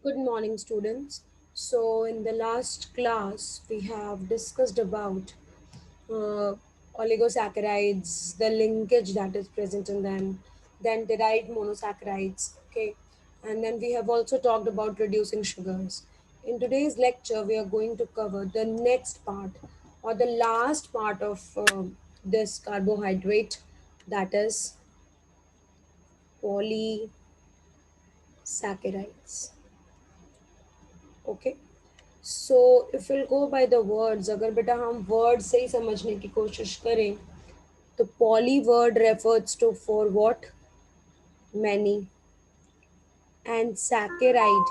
Good morning, students. So, in the last class, we have discussed about uh, oligosaccharides, the linkage that is present in them, then derived monosaccharides, okay, and then we have also talked about reducing sugars. In today's lecture, we are going to cover the next part or the last part of this carbohydrate, that is polysaccharides, okay. So if will go by the words, अगर बेटा हम word से ही समझने की कोशिश करें तो poly word refers to for what, many, and saccharide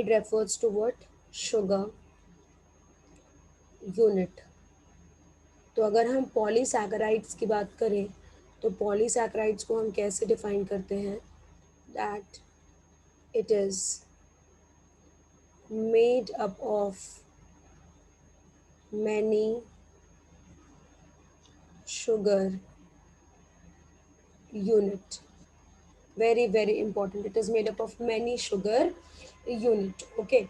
refers to what, sugar unit. तो अगर हम पॉलीसैकेराइड्स की बात करें तो पॉलीसैकेराइड्स को हम कैसे डिफाइन करते हैं, that it is made up of many sugar unit. Very very important, it is made up of many sugar unit, okay.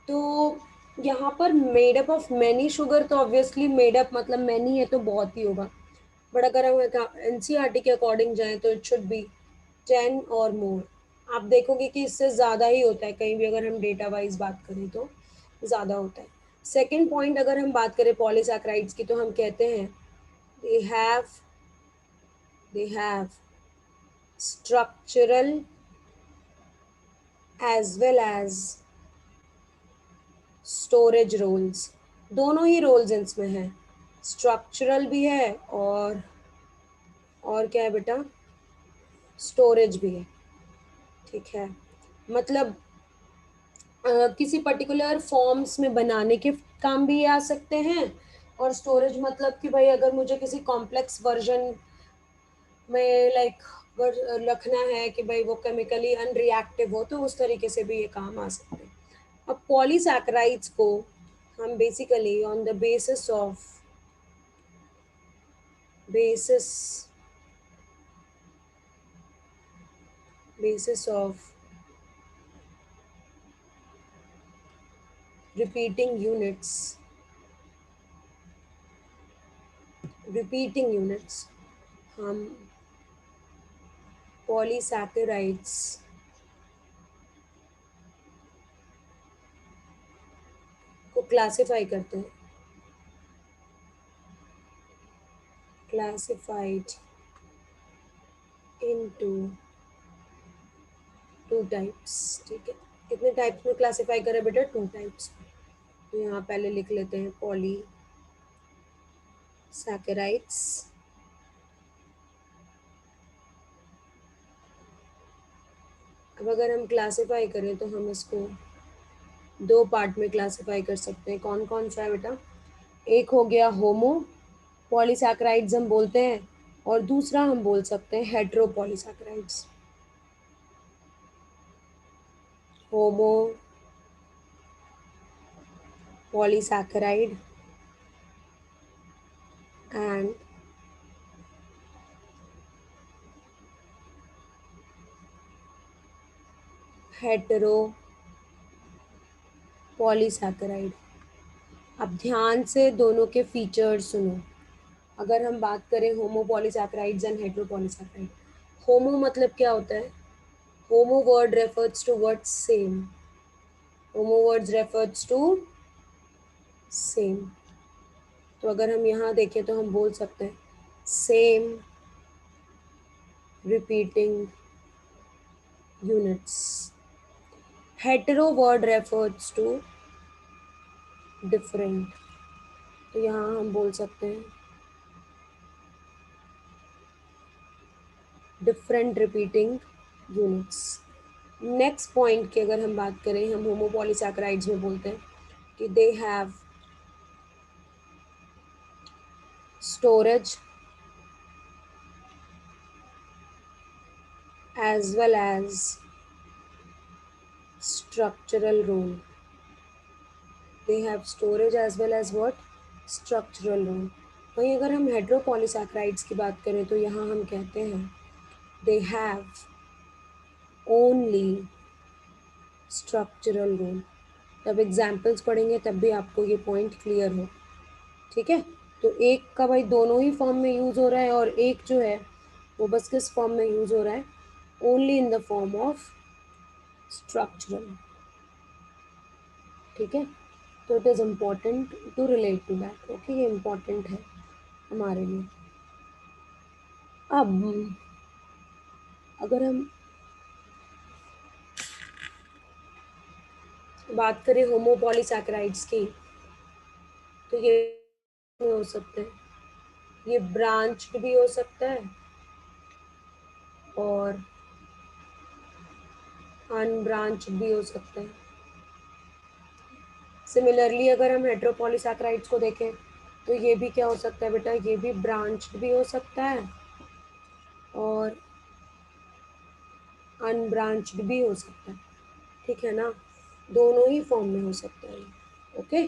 तो यहाँ पर made up of many sugar, तो ऑब्वियसली मेड अप मतलब मैनी है तो बहुत ही होगा, बट अगर हम एनसीईआरटी के अकॉर्डिंग जाएं तो इट शुड बी 10 और मोर. आप देखोगे कि इससे ज़्यादा ही होता है, कहीं भी अगर हम डेटा वाइज बात करें तो ज़्यादा होता है. सेकेंड पॉइंट, अगर हम बात करें पॉलीसैकेराइड्स की, तो हम कहते हैं they have they have structural as well as storage roles. दोनों ही रोल्स इसमें हैं, स्ट्रक्चरल भी है और क्या है बेटा, स्टोरेज भी है. ठीक है, मतलब किसी पर्टिकुलर फॉर्म्स में बनाने के काम भी आ सकते हैं, और स्टोरेज मतलब कि भाई अगर मुझे किसी कॉम्प्लेक्स वर्जन में लाइक रखना है कि भाई वो केमिकली अनरिएक्टिव हो, तो उस तरीके से भी ये काम आ सकते हैं. अब पॉलीसैकेराइड्स को हम basically on the basis basis of repeating units repeating units हम पॉलीसैकेराइड्स को क्लासिफाई करते हैं, क्लासिफाइड इनटू टू टाइप्स. ठीक है, कितने टाइप्स में क्लासिफाई करें बेटा, टू टाइप्स. तो यहाँ पहले लिख लेते हैं पॉलीसैकेराइड्स. अब अगर हम क्लासिफाई करें तो हम इसको दो पार्ट में क्लासिफाई कर सकते हैं. कौन कौन सा है बेटा, एक हो गया होमो पॉलीसैकेराइड्स हम बोलते हैं, और दूसरा हम बोल सकते हैं hetero polysaccharides. Homo polysaccharide and hetero polysaccharide. अब ध्यान से दोनों के फीचर्स सुनो. अगर हम बात करें homo polysaccharides and hetero polysaccharide, homo मतलब क्या होता है, homo word refers to word same. Homo words refers to same. तो अगर हम यहाँ देखें तो हम बोल सकते हैं same repeating units. Hetero word refers to different. तो यहाँ हम बोल सकते हैं different repeating units. Next point की अगर हम बात करें, हम होमोपॉलीसैकेराइड्स में बोलते हैं कि they have storage as well as structural role. They have storage as well as what, structural role. वहीं अगर हम हेट्रोपॉलीसैकेराइड्स की बात करें तो यहाँ हम कहते हैं they have only structural role. तब एग्जाम्पल्स पढ़ेंगे तब भी आपको ये पॉइंट क्लियर हो, ठीक है। तो एक का भाई दोनों ही फॉर्म में यूज़ हो रहा है, और एक जो है वो बस किस फॉर्म में यूज़ हो रहा है, only in the form of structural, ठीक है। तो it is important to relate to that, okay, ये इम्पॉर्टेंट है हमारे लिए। अब अगर हम बात करें होमोपॉलीसैकेराइड्स की, तो ये हो सकते हैं, ये ब्रांच भी हो सकता है और अनब्रांच भी हो सकते हैं। सिमिलरली अगर हम हेट्रोपॉलीसैकेराइड्स को देखें तो ये भी क्या हो सकता है बेटा, ये भी ब्रांच भी हो सकता है और अनब्रांच्ड भी हो सकता है, ठीक है ना। दोनों ही फॉर्म में हो सकता है, ओके।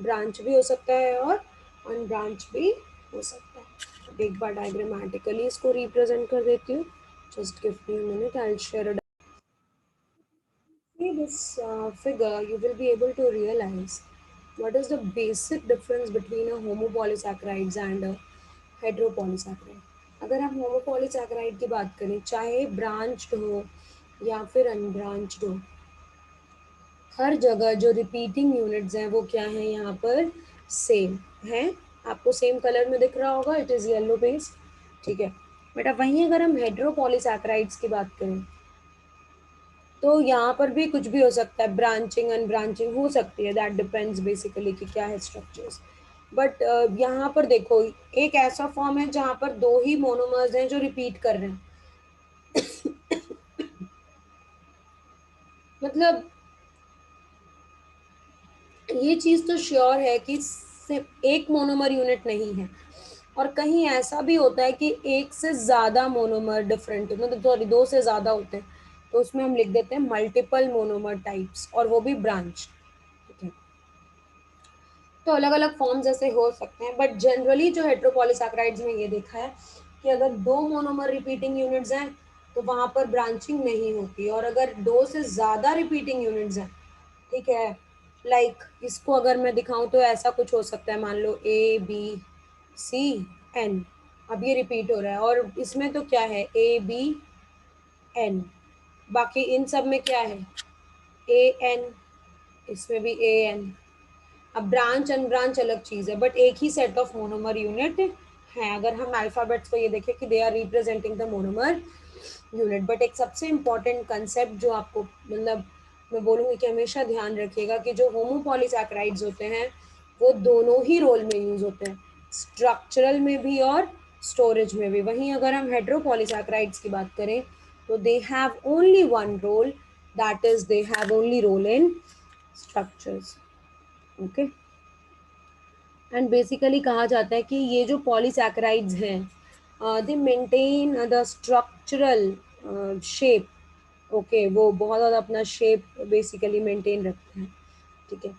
ब्रांच भी हो सकता है और अनब्रांच भी हो सकता है। एक बार डायग्रामेटिकली इसको रिप्रेजेंट कर देती हूँ, just give me a minute, I will share a See this figure, you will be able to realize what is the basic difference between a homopolysaccharides and a heteropolysaccharide. अगर हम homopolysaccharide की बात करें, चाहे branched हो या फिर unbranched हो, हर जगह जो रिपीटिंग यूनिट्स हैं वो क्या हैं यहाँ पर, सेम है। आपको सेम कलर में दिख रहा होगा, इट इज़ येलो बेस्ड, ठीक है बेटा। वहीं अगर हम हेटेरोपॉलीसैकेराइड्स की बात करें तो यहाँ पर भी कुछ भी हो सकता है, ब्रांचिंग अनब्रांचिंग हो सकती है, दैट डिपेंड्स बेसिकली कि क्या है स्ट्रक्चर्स। बट यहाँ पर देखो, एक ऐसा फॉर्म है जहाँ पर दो ही मोनोमर्स हैं जो रिपीट कर रहे हैं। मतलब ये चीज़ तो श्योर है कि सिर्फ एक मोनोमर यूनिट नहीं है, और कहीं ऐसा भी होता है कि एक से ज़्यादा मोनोमर डिफरेंट, मतलब सॉरी दो से ज़्यादा होते हैं, तो उसमें हम लिख देते हैं मल्टीपल मोनोमर टाइप्स, और वो भी ब्रांच, ठीक है। तो अलग अलग फॉर्म्स ऐसे हो सकते हैं, बट जनरली जो हेट्रोपॉलीसैकेराइड्स में ये देखा है कि अगर दो मोनोमर रिपीटिंग यूनिट्स हैं तो वहाँ पर ब्रांचिंग नहीं होती, और अगर दो से ज़्यादा रिपीटिंग यूनिट्स हैं, ठीक है, लाइक इसको अगर मैं दिखाऊं तो ऐसा कुछ हो सकता है, मान लो ABCN, अब ये रिपीट हो रहा है, और इसमें तो क्या है ABN, बाकी इन सब में क्या है AN, इसमें भी AN। अब ब्रांच अनब्रांच अलग चीज है, बट एक ही सेट ऑफ मोनोमर यूनिट है। अगर हम अल्फाबेट्स को ये देखें कि they are representing the monomer unit, but एक सबसे इम्पॉर्टेंट कंसेप्ट जो आपको, मतलब मैं बोलूँगी कि हमेशा ध्यान रखिएगा कि जो होमोपॉलीसैकेराइड्स होते हैं वो दोनों ही रोल में यूज होते हैं, स्ट्रक्चरल में भी और स्टोरेज में भी। वहीं अगर हम हेट्रोपॉलीसैकेराइड्स की बात करें तो they have only one role, that is they have only role in structures, okay. And basically कहा जाता है कि ये जो पॉलीसैकेराइड्स हैं they maintain the structural shape, okay, वो बहुत ज़्यादा अपना शेप बेसिकली मेंटेन रखते हैं, ठीक है।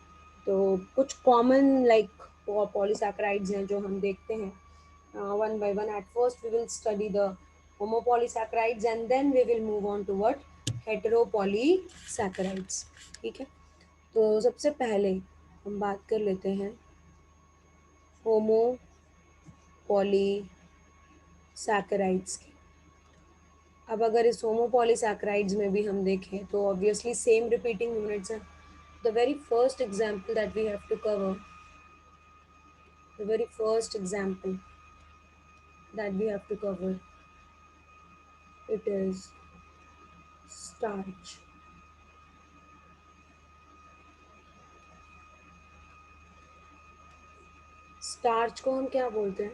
तो कुछ कॉमन लाइक पॉलीसैकेराइड्स हैं जो हम देखते हैं one by one. At first we will study the homopolysaccharides and then we will move on toward heteropolysaccharides, ठीक है। तो सबसे पहले हम बात कर लेते हैं होमोपॉलीसैकेराइड्स की। अब अगर इस होमोपॉलीसैकेराइड्स में भी हम देखें तो ऑब्वियसली सेम रिपीटिंग यूनिट्स हैं। The very first example that we have to cover, the very first example that we have to cover, it is starch. Starch को हम क्या बोलते हैं,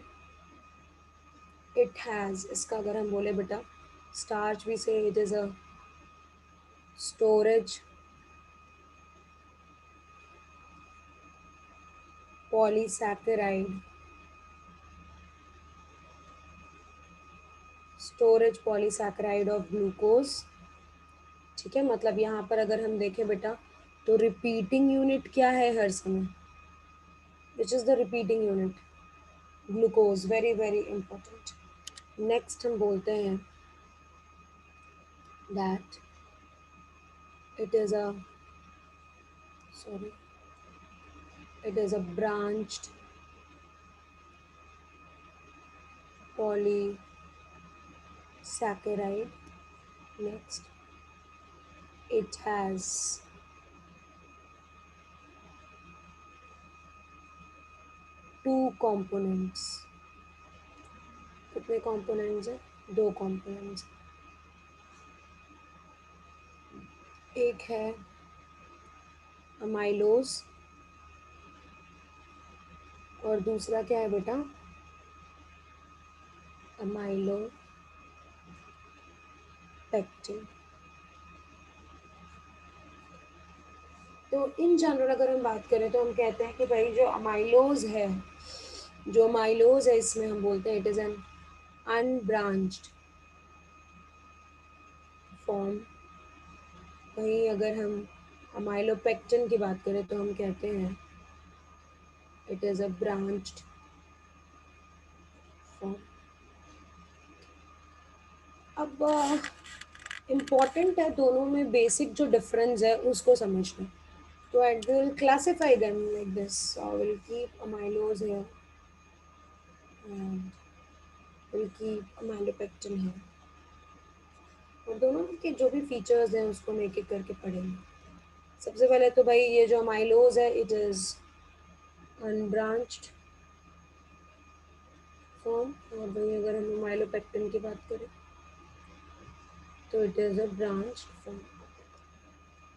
इट हैज़, इसका अगर हम बोले बेटा स्टार्च, वी से it is a storage polysaccharide, storage polysaccharide of glucose, ठीक है। मतलब यहाँ पर अगर हम देखें बेटा तो रिपीटिंग यूनिट क्या है हर समय, which is the repeating unit, glucose, very very important. Next हम बोलते हैं that It is a, sorry, it is a branched polysaccharide. Next, it has two components. कितने components हैं? दो components. एक है amylose और दूसरा क्या है बेटा? amylopectin. तो इन जनरल अगर हम बात करें तो हम कहते हैं कि भाई जो अमाइलोज है, जो अमाइलोज है इसमें हम बोलते हैं it is an unbranched form. वहीं अगर हम अमाइलोपेक्टिन की बात करें तो हम कहते हैं it is a branched form. अब इम्पॉर्टेंट है दोनों में बेसिक जो डिफरेंस है उसको समझना. तो I will classify them like this. So I will keep amylose here and will keep amylopectin here. और दोनों के जो भी फीचर्स हैं उसको हम एक एक करके पढ़ेंगे. सबसे पहले तो भाई ये जो अमाइलोज है इट इज़ अनब्रांच्ड फॉर्म. और भाई अगर हम अमाइलोपेक्टिन की बात करें तो it is a branched form.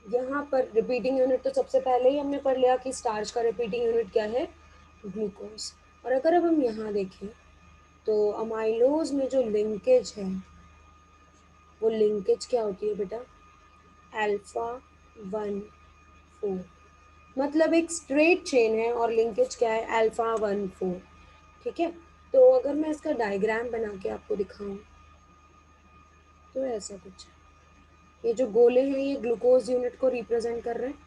यहाँ पर रिपीटिंग यूनिट तो सबसे पहले ही हमने पढ़ लिया कि स्टार्च का रिपीटिंग यूनिट क्या है, ग्लूकोज. और अगर अब हम यहाँ देखें तो अमाइलोज में जो लिंकेज है वो लिंकेज क्या होती है बेटा? अल्फा 1,4. मतलब एक स्ट्रेट चेन है और लिंकेज क्या है? अल्फा 1,4. ठीक है. तो अगर मैं इसका डायग्राम बना के आपको दिखाऊं तो ऐसा कुछ है. ये जो गोले हैं ये ग्लूकोज यूनिट को रिप्रेजेंट कर रहे हैं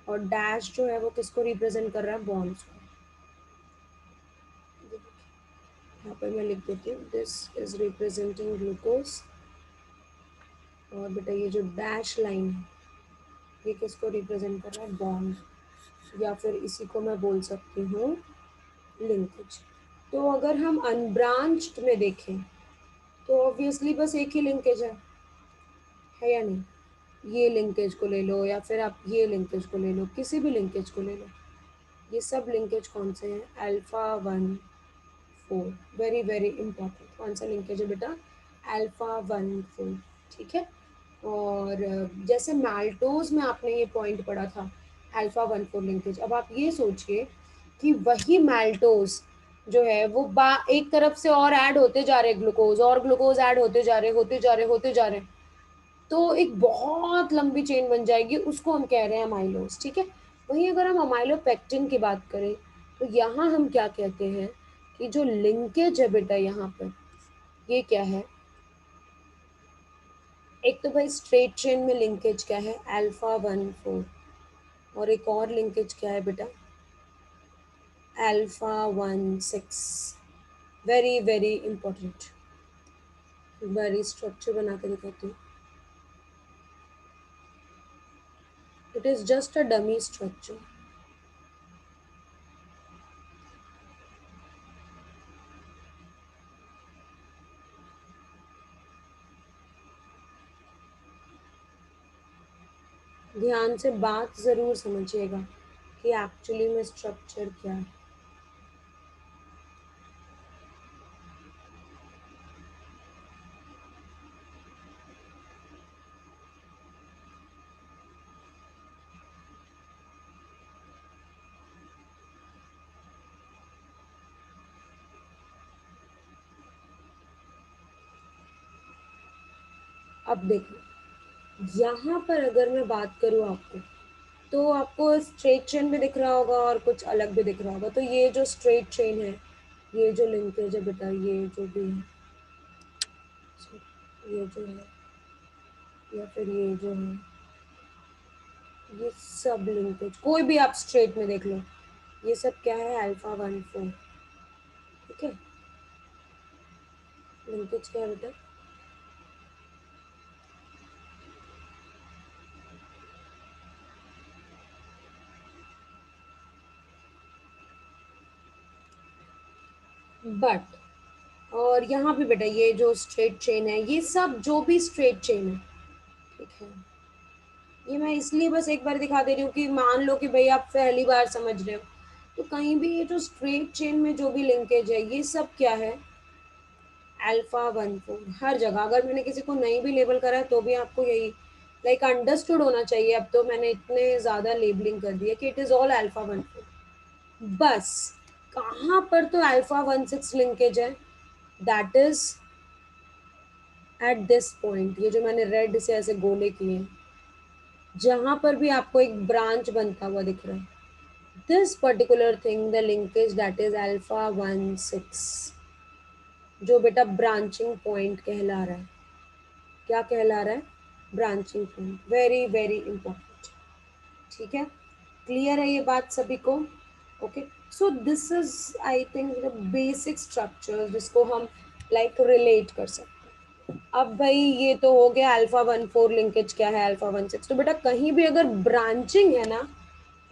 और डैश जो है वो किसको रिप्रेजेंट कर रहा है? बॉन्ड्स को. यहाँ पर मैं लिख देती हूँ दिस इज रिप्रेजेंटिंग ग्लूकोज. और बेटा ये जो डैश लाइन है ये किसको रिप्रेजेंट कर रहा है? बॉन्ड. या फिर इसी को मैं बोल सकती हूँ लिंकेज. तो अगर हम अनब्रांच्ड में देखें तो ऑब्वियसली बस एक ही लिंकेज है या नहीं? ये लिंकेज को ले लो या फिर आप ये लिंकेज को ले लो, किसी भी लिंकेज को ले लो. ये सब लिंकेज कौन से हैं? अल्फा 1,4. Very very important. कौन सा लिंकेज है बेटा? अल्फा 1,4. ठीक है. और जैसे माल्टोज में आपने ये पॉइंट पढ़ा था अल्फा 1,4 लिंकेज. अब आप ये सोचिए कि वही माल्टोज जो है वो एक तरफ से और ऐड होते जा रहे, ग्लूकोज और ग्लूकोज ऐड होते जा रहे, होते जा रहे, होते जा रहे. तो एक बहुत लंबी चेन बन जाएगी, उसको हम कह रहे हैं अमाइलोज. ठीक है. वहीं अगर हम अमाइलोपेक्टिन की बात करें तो यहाँ हम क्या कहते हैं कि जो लिंकेज है बेटा यहाँ पर ये क्या है? एक तो भाई स्ट्रेट चेन में लिंकेज क्या है? अल्फा 1,4. और एक और लिंकेज क्या है बेटा? Alpha 1,6. Very very important. Very structure बना के दिखाती हूँ. It is just a dummy structure. ध्यान से बात ज़रूर समझिएगा कि एक्चुअली में स्ट्रक्चर क्या है. अब देखो यहाँ पर अगर मैं बात करूँ आपको तो आपको स्ट्रेट चेन भी दिख रहा होगा और कुछ अलग भी दिख रहा होगा. तो ये जो स्ट्रेट चेन है ये जो लिंकेज है बेटा ये जो भी है, ये जो है या फिर ये जो है ये सब लिंकेज कोई भी आप स्ट्रेट में देख लो ये सब क्या है? अल्फा 1,4. ठीक है. लिंकेज क्या है बेटा? बट और यहाँ भी बेटा ये जो स्ट्रेट चेन है, ये सब जो भी स्ट्रेट चेन है, ठीक है, ये मैं इसलिए बस एक बार दिखा दे रही हूँ कि मान लो कि भाई आप पहली बार समझ रहे हो, तो कहीं भी ये जो स्ट्रेट चेन में जो भी लिंकेज है ये सब क्या है, अल्फा 1 4 हर जगह। अगर मैंने किसी को नहीं भी लेबल करा है तो भी आपको यही लाइक अंडरस्टूड होना चाहिए। अब तो मैंने इतने ज़्यादा लेबलिंग कर दिया कि इट इज़ ऑल अल्फा 1 4। बस कहाँ पर तो अल्फा 1 6 लिंकेज है, that is at this point, ये जो मैंने रेड से ऐसे गोले किए हैं, जहां पर भी आपको एक ब्रांच बनता हुआ दिख रहा है, this particular thing the linkage that is alpha 1 6, जो बेटा ब्रांचिंग पॉइंट कहला रहा है। क्या कहला रहा है, branching point, very very important. ठीक है, क्लियर है ये बात सभी को? Okay, so this is I think the basic structure जिसको हम लाइक रिलेट कर सकते हैं। अब भाई ये तो हो गया अल्फा 1 4 लिंकेज क्या है, अल्फा 1 6। तो बेटा कहीं भी अगर ब्रांचिंग है ना,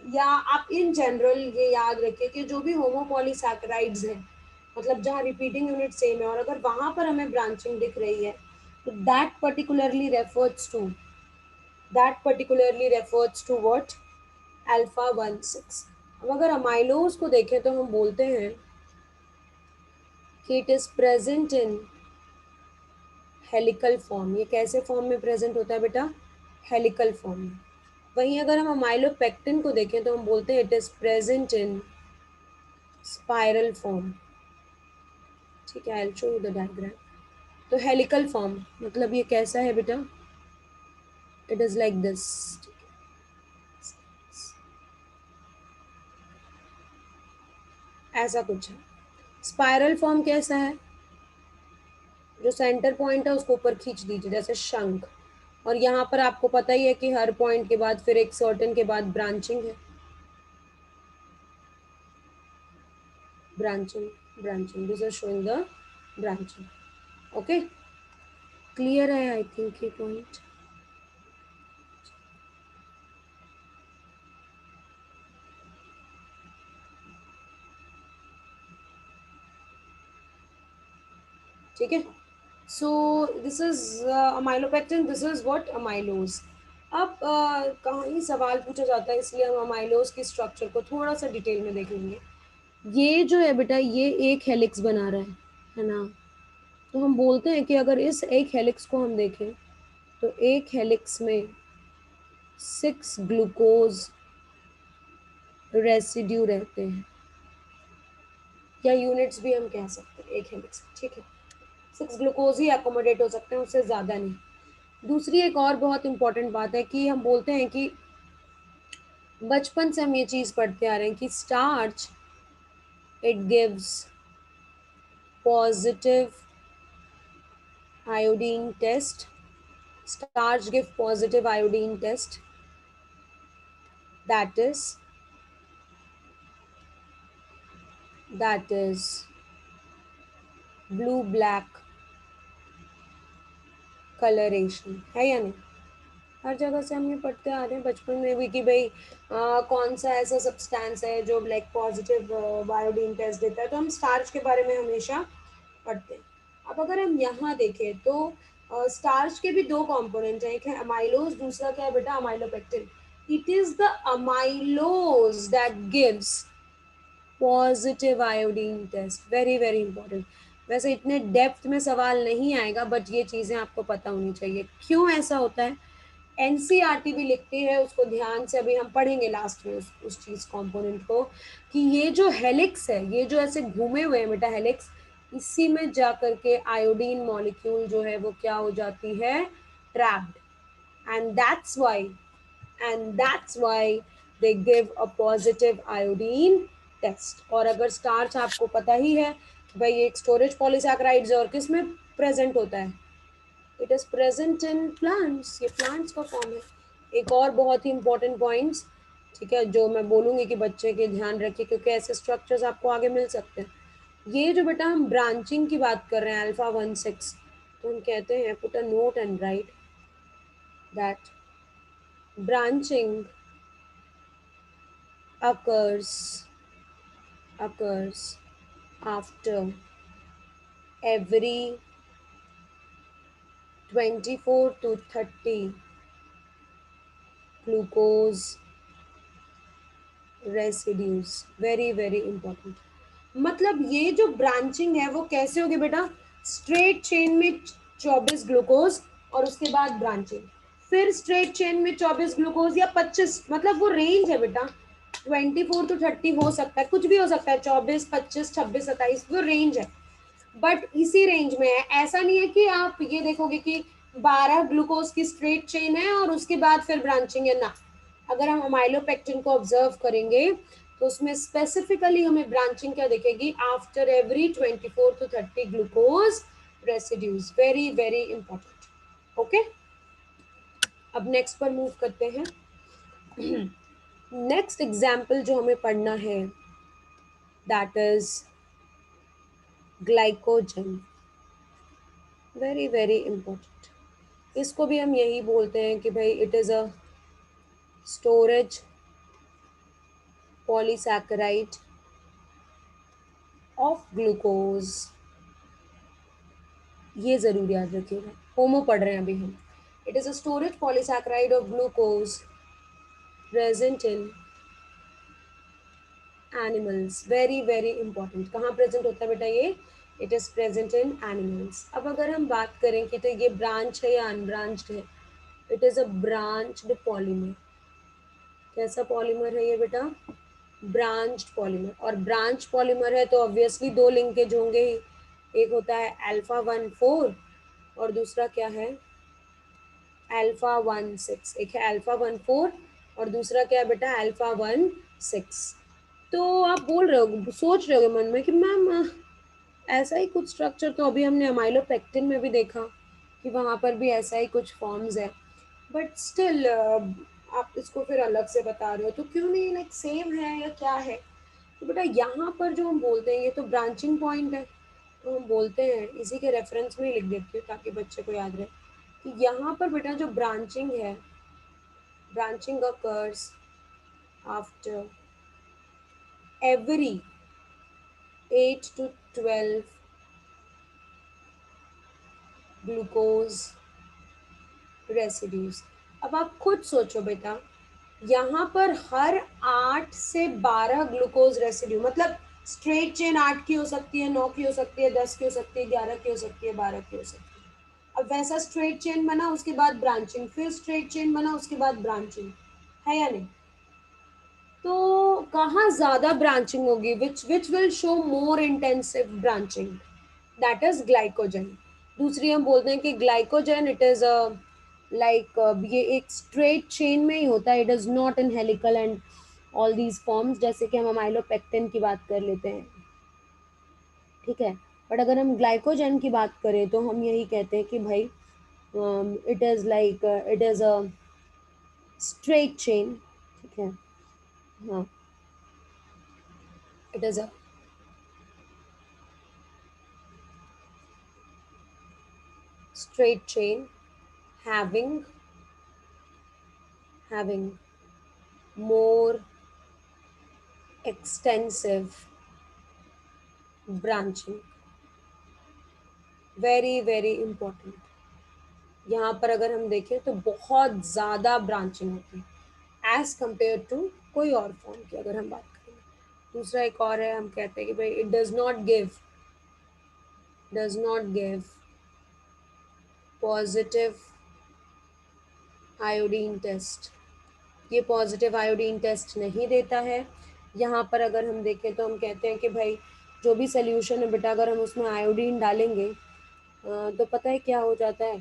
या आप इन जनरल ये याद रखिए कि जो भी होमोपॉलीसैकेराइड्स हैं, मतलब जहाँ रिपीटिंग यूनिट सेम है और अगर वहां पर हमें ब्रांचिंग दिख रही है, तो that particularly refers to what, alpha 1 6। अब अगर अमाइलोज को देखें तो हम बोलते हैं कि it is present in helical form. ये कैसे फॉर्म में प्रेजेंट होता है बेटा, हेलिकल फॉर्म में। वहीं अगर हम अमाइलोपेक्टिन को देखें तो हम बोलते हैं it is present in spiral form. ठीक है, I show you the diagram. तो हेलिकल फॉर्म मतलब ये कैसा है बेटा, इट इज लाइक दिस, ऐसा कुछ है। स्पाइरल फॉर्म कैसा है, जो सेंटर पॉइंट है उसको ऊपर खींच दीजिए जैसे शंख, और यहाँ पर आपको पता ही है कि हर पॉइंट के बाद फिर एक सर्टेन के बाद ब्रांचिंग है, branching, branching, this is showing the branching. Okay, clear है आई थिंक ये पॉइंट? ठीक है, so this is amylopectin, this is what, amylose. अब कहाँ ही सवाल पूछा जाता है, इसलिए हम अमाइलोज की स्ट्रक्चर को थोड़ा सा डिटेल में देख लेंगे। ये जो है बेटा ये एक हेलिक्स बना रहा है ना, तो हम बोलते हैं कि अगर इस एक हेलिक्स को हम देखें तो एक हेलिक्स में 6 ग्लूकोज रेसिड्यू रहते हैं, या यूनिट्स भी हम कह सकते हैं एक हेलिक्स, ठीक है। 6 ग्लूकोज ही एकोमोडेट हो सकते हैं, उससे ज़्यादा नहीं। दूसरी एक और बहुत इंपॉर्टेंट बात है कि हम बोलते हैं कि बचपन से हम ये चीज़ पढ़ते आ रहे हैं कि starch it gives positive iodine test, starch give positive iodine test, that is that is blue black coloration, है या नहीं? हर जगह से हम ये पढ़ते आ रहे हैं बचपन में भी कि भाई कौन सा ऐसा सब्सटेंस है जो ब्लैक पॉजिटिव आयोडीन टेस्ट देता है, तो हम स्टार्च के बारे में हमेशा पढ़ते हैं। अब अगर हम यहाँ देखें तो स्टार्च के भी दो कंपोनेंट हैं, एक है अमाइलोज, दूसरा क्या है बेटा, amylopectin. It is the amylose that gives positive iodine test, very very important. वैसे इतने डेप्थ में सवाल नहीं आएगा, बट ये चीज़ें आपको पता होनी चाहिए क्यों ऐसा होता है। एनसीईआरटी भी लिखती है, उसको ध्यान से अभी हम पढ़ेंगे लास्ट में उस चीज़ कंपोनेंट को, कि ये जो हेलिक्स है, ये जो ऐसे घूमे हुए हैं बेटा हेलिक्स, इसी में जा करके आयोडीन मॉलिक्यूल जो है वो क्या हो जाती है, trapped. And that's why and that's why they give a positive iodine test। और अगर स्टार्च आपको पता ही है भाई ये एक स्टोरेज पॉलीसैकेराइड्स है और किस में प्रेजेंट होता है, it is present in plants, ये प्लांट्स का फॉर्म है। एक और बहुत ही इंपॉर्टेंट पॉइंट्स, ठीक है, जो मैं बोलूँगी कि बच्चे के ध्यान रखिए क्योंकि ऐसे स्ट्रक्चर्स आपको आगे मिल सकते हैं। ये जो बेटा हम ब्रांचिंग की बात कर रहे हैं अल्फा 1 6, तो हम कहते हैं put a note and right that branching occurs occurs after every 24 to 30 glucose residues, very very important. मतलब ये जो ब्रांचिंग है वो कैसे होगी बेटा, स्ट्रेट चेन में 24 ग्लूकोज और उसके बाद ब्रांचिंग, फिर स्ट्रेट चेन में 24 ग्लूकोज या 25, मतलब वो रेंज है बेटा, 24 to 30 हो सकता है, कुछ भी हो सकता है, 24, 25, 26, 27, वो रेंज है। बट इसी रेंज में है, ऐसा नहीं है कि आप ये देखोगे कि 12 ग्लूकोज की स्ट्रेट चेन है और उसके बाद फिर ब्रांचिंग है ना। अगर हम अमाइलोपेक्टिन को ऑब्जर्व करेंगे तो उसमें स्पेसिफिकली हमें ब्रांचिंग क्या दिखेगी, after every 24 to 30 glucose residues, very very important. Okay, अब नेक्स्ट पर मूव करते हैं। नेक्स्ट एग्जाम्पल जो हमें पढ़ना है that is glycogen, very very important. इसको भी हम यही बोलते हैं कि भाई it is a storage polysaccharide of glucose, ये ज़रूर याद रखिएगा, होमो पढ़ रहे हैं अभी हम। It is a storage polysaccharide of glucose present in animals, very very important. कहाँ प्रेजेंट होता है बेटा ये, it is present in animals. अब अगर हम बात करें कि तो ये ब्रांच है या अनब्रांच्ड है, it is a branched polymer. कैसा पॉलीमर है ये बेटा, ब्रांच्ड पॉलीमर। और ब्रांच पॉलीमर है तो ऑब्वियसली दो लिंकेज होंगे ही, एक होता है अल्फा 1,4 और दूसरा क्या है अल्फा 1,6। एक है अल्फा 1,4 और दूसरा क्या है बेटा अल्फा 1,6। तो आप बोल रहे हो, सोच रहे हो मन में कि मैम ऐसा ही कुछ स्ट्रक्चर तो अभी हमने अमाइलोपेक्टिन में भी देखा कि वहाँ पर भी ऐसा ही कुछ फॉर्म्स है, बट स्टिल आप इसको फिर अलग से बता रहे हो तो क्यों नहीं, लाइक सेम है या क्या है। तो बेटा यहाँ पर जो हम बोलते हैं ये तो ब्रांचिंग पॉइंट है, तो हम बोलते हैं इसी के रेफरेंस में ही लिख देती हूँ ताकि बच्चे को याद रहे कि यहाँ पर बेटा जो ब्रांचिंग है, branching occurs after every 8 to 12 glucose residues. अब आप खुद सोचो बेटा, यहाँ पर हर 8 से 12 ग्लूकोज रेसिड्यू, मतलब स्ट्रेट चेन 8 की हो सकती है, 9 की हो सकती है, 10 की हो सकती है, 11 की हो सकती है, 12 की हो सकती है। अब वैसा स्ट्रेट चेन बना उसके बाद ब्रांचिंग, फिर स्ट्रेट चेन बना उसके बाद ब्रांचिंग, है या नहीं। तो कहाँ ज्यादा ब्रांचिंग होगी, which will show more intensive branching, that is glycogen. दूसरी हम बोलते हैं कि glycogen it is a like ये एक स्ट्रेट चेन में ही होता है, it is not in helical and all these forms, जैसे कि हम अमाइलोपेक्टिन की बात कर लेते हैं, ठीक है। बट अगर हम ग्लाइकोजन की बात करें तो हम यही कहते हैं कि भाई it is like it is a straight chain, ठीक है। हाँ, it is a straight chain having more extensive branching, very very important। यहाँ पर अगर हम देखें तो बहुत ज़्यादा ब्रांचिंग होती है एज कंपेयर टू कोई और फॉर्म की अगर हम बात करें। दूसरा एक और है, हम कहते हैं कि भाई it does not give positive iodine test, ये पॉजिटिव आयोडीन टेस्ट नहीं देता है। यहाँ पर अगर हम देखें तो हम कहते हैं कि भाई जो भी सोल्यूशन है बेटा, अगर हम उसमें आयोडीन डालेंगे तो पता है क्या हो जाता है,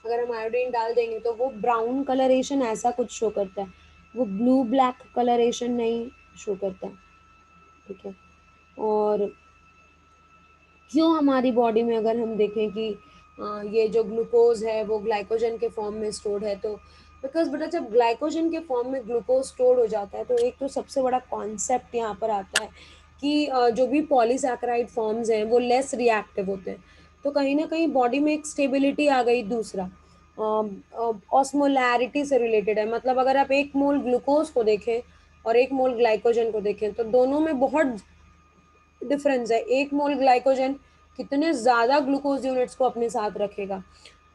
अगर हम आयोडीन डाल देंगे तो वो ब्राउन कलरेशन ऐसा कुछ शो करता है, वो ब्लू ब्लैक कलरेशन नहीं शो करता, ठीक है। और क्यों हमारी बॉडी में अगर हम देखें कि ये जो ग्लूकोज है वो ग्लाइकोजन के फॉर्म में स्टोर्ड है, तो बिकॉज बेटा जब ग्लाइकोजन के फॉर्म में ग्लूकोज स्टोर्ड हो जाता है तो एक तो सबसे बड़ा कॉन्सेप्ट यहाँ पर आता है कि जो भी पॉलीसैकेराइड फॉर्म्स हैं वो लेस रिएक्टिव होते हैं, तो कहीं ना कहीं बॉडी में एक स्टेबिलिटी आ गई। दूसरा ऑस्मोलैरिटी से रिलेटेड है, मतलब अगर आप एक मोल ग्लूकोज को देखें और एक मोल ग्लाइकोजन को देखें तो दोनों में बहुत डिफरेंस है। 1 मोल ग्लाइकोजन कितने ज़्यादा ग्लूकोज यूनिट्स को अपने साथ रखेगा।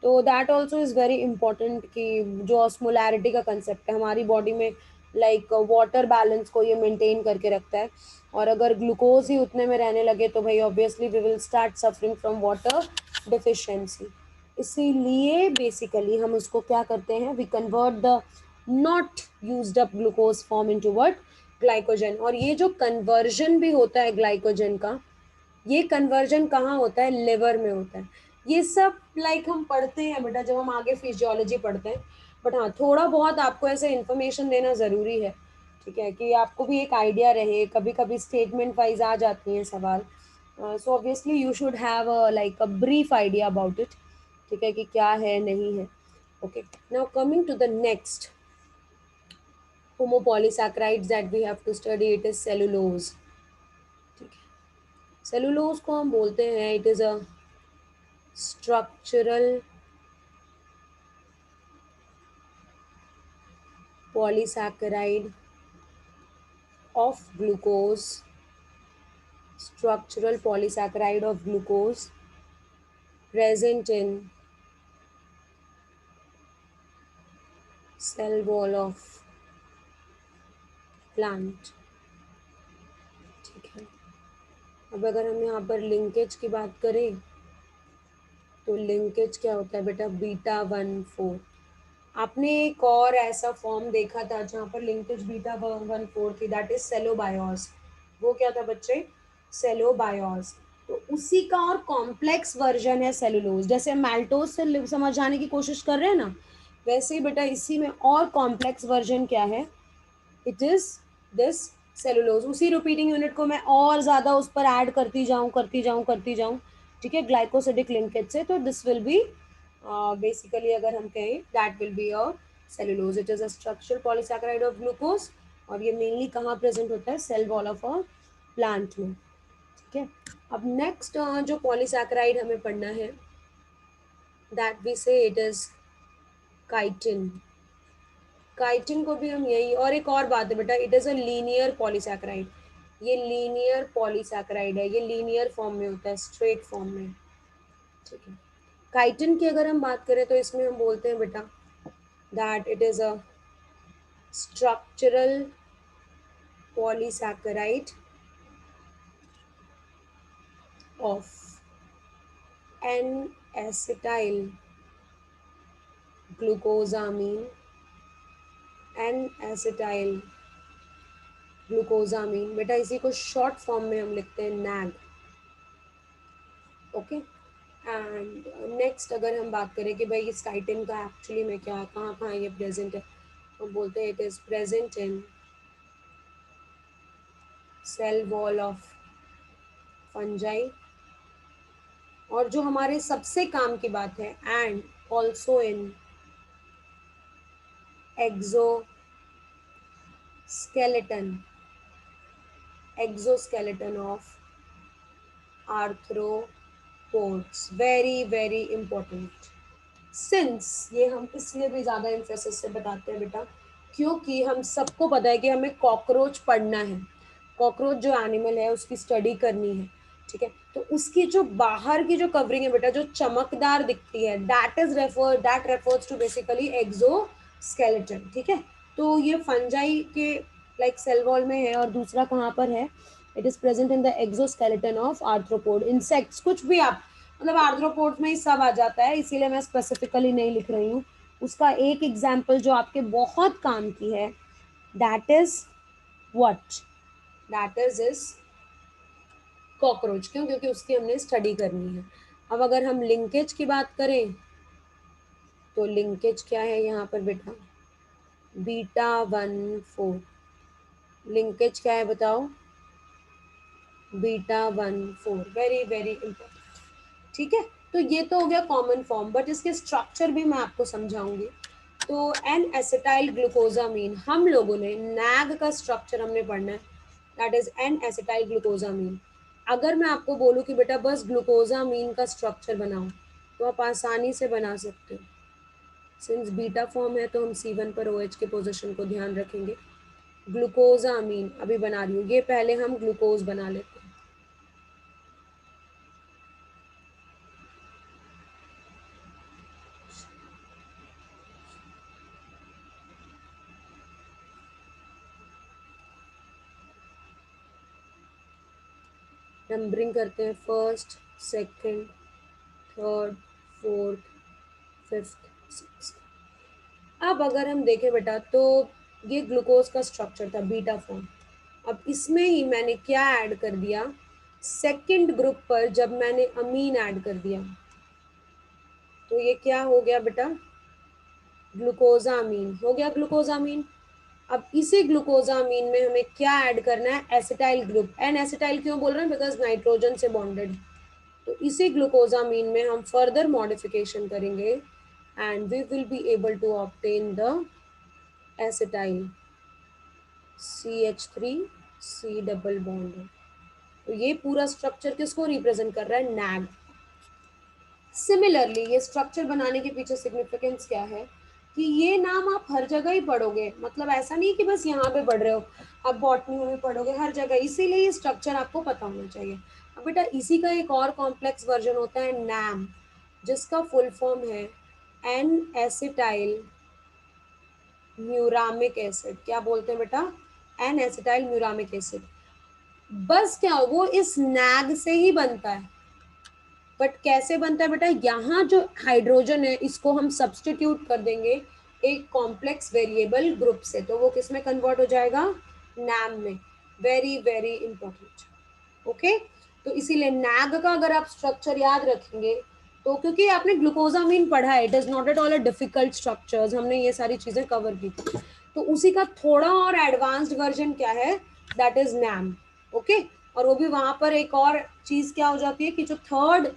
तो that also is very important कि जो ऑस्मोलैरिटी का कंसेप्ट है हमारी बॉडी में, लाइक वाटर बैलेंस को ये मेंटेन करके रखता है। और अगर ग्लूकोज ही उतने में रहने लगे तो भाई obviously we will start suffering from water deficiency. इसीलिए बेसिकली हम उसको क्या करते हैं, we convert the not used up glucose form into what, glycogen. और ये जो कन्वर्जन भी होता है ग्लाइकोजन का, ये कन्वर्जन कहाँ होता है, लिवर में होता है। ये सब लाइक हम पढ़ते हैं बेटा जब हम आगे फिजियोलॉजी पढ़ते हैं। बट हाँ, थोड़ा बहुत आपको ऐसे इन्फॉर्मेशन देना ज़रूरी है, ठीक है, कि आपको भी एक आइडिया रहे। कभी कभी स्टेटमेंट वाइज आ जाती हैं सवाल, so obviously you should have like a brief idea about it, ठीक है, कि क्या है नहीं है। Okay, now coming to the next homopolysaccharides that we have to study, it is cellulose। ठीक है, सेलुलोज को हम बोलते हैं it is a structural polysaccharide of glucose, structural polysaccharide of glucose present in cell wall of plant। ठीक है, अब अगर हम यहाँ पर लिंकेज की बात करें तो लिंकेज क्या होता है बेटा, बीटा 1,4। आपने एक और ऐसा फॉर्म देखा था जहाँ पर लिंकेज बीटा 1,4 थी, दैट इज सेलोबायोस। वो क्या था बच्चे, सेलोबायोस। तो उसी का और कॉम्प्लेक्स वर्जन है सेलुलोज। जैसे मैल्टोज से समझाने की कोशिश कर रहे हैं ना, वैसे ही बेटा इसी में और कॉम्प्लेक्स वर्जन क्या है, इट इज दिस सेलुलोज। उसी रिपीटिंग यूनिट को मैं और ज़्यादा उस पर ऐड करती जाऊँ, ठीक है, ग्लाइकोसिडिक लिंकेज से, तो दिस विल बी बेसिकली अगर हम कहें that will be a cellulose. It is a structural polysaccharide of glucose. और ये मेनली कहाँ प्रेजेंट होता है, cell wall of a plant में। ठीक है, अब नेक्स्ट जो पॉलीसैकेराइड हमें पढ़ना है, दैट वी से इट इज काइटिन। काइटिन को भी हम यही, और एक और बात है बेटा, it is a linear polysaccharide. ये लीनियर पॉलीसैकेराइड है, ये लीनियर फॉर्म में होता है, स्ट्रेट फॉर्म में। ठीक है, काइटिन की अगर हम बात करें तो इसमें हम बोलते हैं बेटा that it is a structural polysaccharide of N acetyl glucosamine, N acetyl glucosamine. बेटा इसी को शॉर्ट फॉर्म में हम लिखते हैं नैग। ओके, एंड नेक्स्ट अगर हम बात करें कि भाई इस काइटिन का एक्चुअली में क्या, कहाँ कहाँ ये प्रेजेंट है, तो बोलते हैं it is present in cell wall of fungi. और जो हमारे सबसे काम की बात है, and also in exoskeleton, exoskeleton of arthropods. Very very important. Since ये हम इसलिए भी ज़्यादा इम्फेसिस से बताते हैं बेटा, क्योंकि हम सबको पता है कि हमें कॉकरोच पढ़ना है। कॉकरोच जो एनिमल है उसकी स्टडी करनी है, ठीक है। तो उसकी जो बाहर की जो कवरिंग है बेटा, जो चमकदार दिखती है, that refers to basically exoskeleton. ठीक है, तो ये फंजाई के लाइक सेल वॉल में है, और दूसरा कहाँ पर है, it is present in the exoskeleton of arthropod. Insects कुछ भी आप, मतलब आर्थ्रोपोड्स में ही सब आ जाता है, इसीलिए मैं स्पेसिफिकली नहीं लिख रही हूँ। उसका एक एग्जाम्पल जो आपके बहुत काम की है, that is what, that is cockroach. क्यों, क्योंकि उसकी हमने स्टडी करनी है। अब अगर हम लिंकेज की बात करें तो लिंकेज क्या है यहाँ पर बेटा, बीटा 1,4। लिंकेज क्या है बताओ, बीटा 1,4। Very very important. ठीक है, तो ये तो हो गया कॉमन फॉर्म, बट इसके स्ट्रक्चर भी मैं आपको समझाऊंगी। तो एन एसिटाइल ग्लूकोजामीन, हम लोगों ने नैग का स्ट्रक्चर हमने पढ़ना है, दैट इज एन एसिटाइल ग्लूकोजामीन। अगर मैं आपको बोलूँ कि बेटा बस ग्लूकोजामीन का स्ट्रक्चर बनाओ, तो आप आसानी से बना सकते हो। सिंस बीटा फॉर्म है तो हम C1 पर OH के पोजीशन को ध्यान रखेंगे। ग्लूकोजामीन अभी बना रही हूँ, ये पहले हम ग्लूकोज बना लेते हैं। नंबरिंग करते हैं, first, second, third, fourth, fifth, sixth. अब अगर हम देखें बेटा तो ये ग्लूकोज का स्ट्रक्चर था बीटा फॉर्म। अब इसमें ही मैंने क्या ऐड कर दिया, सेकंड ग्रुप पर जब मैंने अमीन ऐड कर दिया तो ये क्या हो गया बेटा, ग्लूकोजामीन हो गया, ग्लूकोजामीन। अब इसी ग्लूकोजामीन में हमें क्या ऐड करना है, एसिटाइल ग्रुप। एन एसिटाइल क्यों बोल रहे हैं, बिकॉज नाइट्रोजन से बॉन्डेड। तो इसी ग्लूकोजामीन में हम फर्दर मॉडिफिकेशन करेंगे and we will be able to obtain the acetyl CH3 C double bond. तो ये पूरा स्ट्रक्चर किसको रिप्रेजेंट कर रहा है, नैग। सिमिलरली ये स्ट्रक्चर बनाने के पीछे सिग्निफिकेंस क्या है कि ये नाम आप हर जगह ही पढ़ोगे, मतलब ऐसा नहीं कि बस यहाँ पे पढ़ रहे हो, आप बॉटनी में भी पढ़ोगे हर जगह, इसीलिए ये स्ट्रक्चर आपको पता होना चाहिए। अब बेटा इसी का एक और कॉम्प्लेक्स वर्जन होता है नैम, जिसका फुल फॉर्म है एन एसिटाइल म्यूरामिक एसिड। क्या बोलते हैं बेटा, एन एसिटाइल म्यूरामिक एसिड। बस क्या वो इस नैग से ही बनता है, बट कैसे बनता है बेटा, यहाँ जो हाइड्रोजन है इसको हम सब्सटीट्यूट कर देंगे एक कॉम्प्लेक्स वेरिएबल ग्रुप से, तो वो किस में कन्वर्ट हो जाएगा, नैम में। Very very important. ओके, तो इसीलिए नैग का अगर आप स्ट्रक्चर याद रखेंगे तो, क्योंकि आपने ग्लूकोजामीन पढ़ा है, it is not at all a difficult structures, हमने ये सारी चीजें कवर की थी। तो उसी का थोड़ा और एडवांस्ड वर्जन क्या है, दैट इज नैम। ओके, और वो भी वहां पर एक और चीज क्या हो जाती है कि जो थर्ड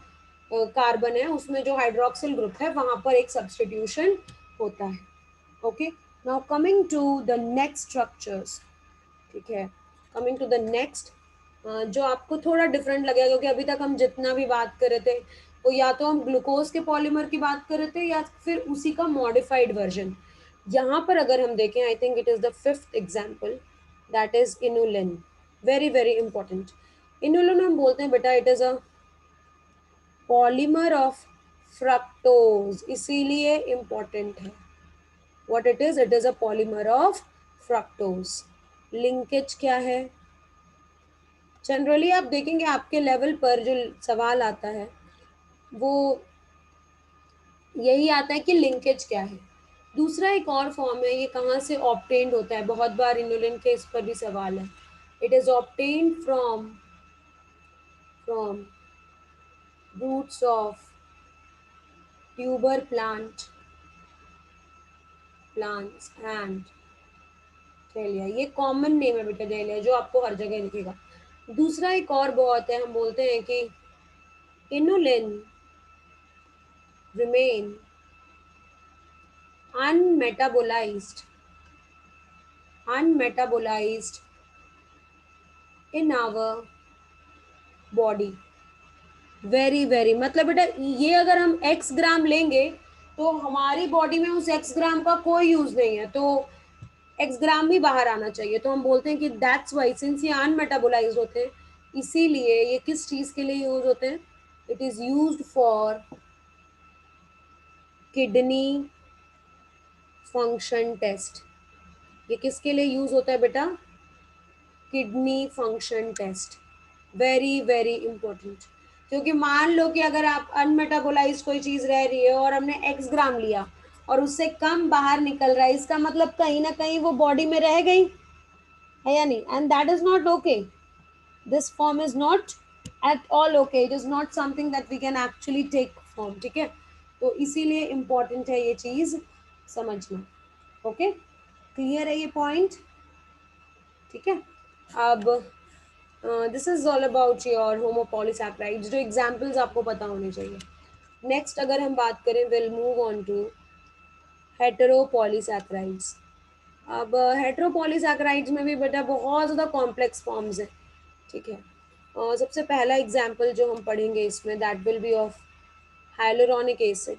कार्बन है उसमें जो हाइड्रोक्सिल ग्रुप है वहां पर एक सब्सटीट्यूशन होता है। Okay, now coming to the next structures. ठीक है, कमिंग टू द नेक्स्ट, जो आपको थोड़ा डिफरेंट लगेगा क्योंकि अभी तक हम जितना भी बात कर रहे थे वो या तो हम ग्लूकोज के पॉलीमर की बात कर रहे थे या फिर उसी का मॉडिफाइड वर्जन। यहाँ पर अगर हम देखें, I think it is the fifth example, that is inulin. Very very important. Inulin हम बोलते हैं बेटा it is a polymer of fructose, इसीलिए इंपॉर्टेंट है। What it is a polymer of fructose. Linkage क्या है, जनरली आप देखेंगे आपके लेवल पर जो सवाल आता है वो यही आता है कि लिंकेज क्या है। दूसरा एक और फॉर्म है, ये कहाँ से ऑब्टेन्ड होता है, बहुत बार इनुलिन के इस पर भी सवाल है। It is obtained from roots of tuber plants and dahlia. ये कॉमन नेम है बेटा डेलिया, जो आपको हर जगह दिखेगा। दूसरा एक और बहुत है, हम बोलते हैं कि inulin remain unmetabolized unmetabolized in our body। Very very, मतलब बेटा ये अगर हम एक्स ग्राम लेंगे तो हमारी बॉडी में उस एक्स ग्राम का कोई यूज नहीं है, तो एक्स ग्राम भी बाहर आना चाहिए। तो हम बोलते हैं कि दैट्स वाई, सिंस ये अनमेटाबोलाइज होते हैं इसीलिए ये किस चीज के लिए यूज होते हैं, it is used for kidney function test. ये किसके लिए यूज होता है बेटा, kidney function test. Very very important, क्योंकि मान लो कि अगर आप अनमेटाबोलाइज कोई चीज रह रही है और हमने एक्स ग्राम लिया और उससे कम बाहर निकल रहा है, इसका मतलब कहीं ना कहीं वो बॉडी में रह गई है या नहीं, and that is not okay. This form is not at all okay, it is not something that we can actually take form. ठीक है, तो इसीलिए इंपॉर्टेंट है ये चीज समझना। ओके, क्लियर है ये पॉइंट। ठीक है, अब this is all about your homopolysaccharides, जो एग्जांपल्स आपको पता होने चाहिए। नेक्स्ट अगर हम बात करें, विल मूव ऑन टू हेटेरोपॉलीसैकेराइड्स। अब हेटेरोपॉलीसैकेराइड्स में भी बेटा बहुत ज़्यादा कॉम्प्लेक्स फॉर्म्स हैं। ठीक है, सबसे पहला एग्जांपल जो हम पढ़ेंगे इसमें, that will B of hyaluronic acid.